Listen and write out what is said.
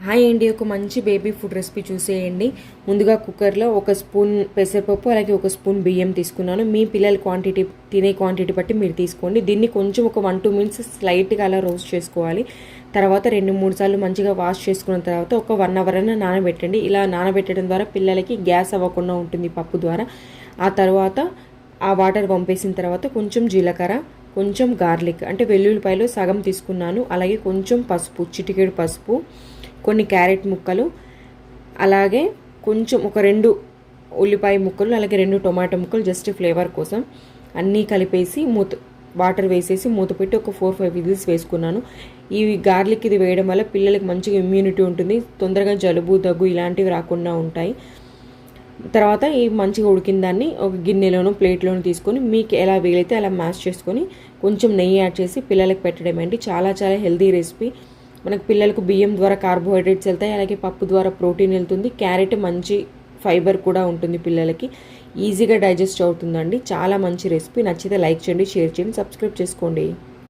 Hi అండి, ఒక మంచి బేబీ ఫుడ్ రెసిపీ చూసేయండి. ముందుగా కుక్కర్లో 1 స్పూన్ పెసరపప్పు, అలాగే 1 స్పూన్ బియ్యం తీసుకున్నాను. మీ పిల్లల తినే క్వాంటిటీ బట్టి మీరు తీసుకోండి. దీన్ని కొంచెం ఒక 1-2 మినిట్స్ స్లైట్గా అలా రోస్ట్ చేసుకోవాలి. తర్వాత 2-3 సార్లు మంచిగా వాష్ చేసుకున్న తర్వాత ఒక 1 అవర్ అయినా నానబెట్టండి. ఇలా నానబెట్టడం ద్వారా పిల్లలకి గ్యాస్ అవ్వకుండా ఉంటుంది పప్పు ద్వారా. ఆ తర్వాత ఆ వాటర్ పంపేసిన తర్వాత కొంచెం జీలకర్ర, కొంచెం గార్లిక్ అంటే వెల్లుల్లిపాయలు సగం తీసుకున్నాను, అలాగే కొంచెం పసుపు, చిటికెడు పసుపు, కొన్ని క్యారెట్ ముక్కలు, అలాగే కొంచెం ఒక 2 ఉల్లిపాయ ముక్కలు, అలాగే 2 టొమాటో ముక్కలు జస్ట్ ఫ్లేవర్ కోసం అన్నీ కలిపేసి వాటర్ వేసేసి మూత పెట్టి ఒక 4-5 విజిల్స్ వేసుకున్నాను. ఈ గార్లిక్ ఇది వేయడం వల్ల పిల్లలకి మంచిగా ఇమ్యూనిటీ ఉంటుంది, తొందరగా జలుబు దగ్గు ఇలాంటివి రాకుండా ఉంటాయి. తర్వాత ఈ మంచిగా ఉడికిన దాన్ని ఒక గిన్నెలోనో ప్లేట్లోనో తీసుకొని మీకు ఎలా వీలైతే అలా మ్యాష్ చేసుకొని కొంచెం నెయ్యి యాడ్ చేసి పిల్లలకి పెట్టడం అండి. చాలా చాలా హెల్తీ రెసిపీ. మనకు పిల్లలకు బియ్యం ద్వారా కార్బోహైడ్రేట్స్ వెళ్తాయి, అలాగే పప్పు ద్వారా ప్రోటీన్ వెళ్తుంది, క్యారెట్ మంచి ఫైబర్ కూడా ఉంటుంది, పిల్లలకి ఈజీగా డైజెస్ట్ అవుతుందండి. చాలా మంచి రెసిపీ. నచ్చితే లైక్ చేయండి, షేర్ చేయండి, సబ్స్క్రైబ్ చేసుకోండి.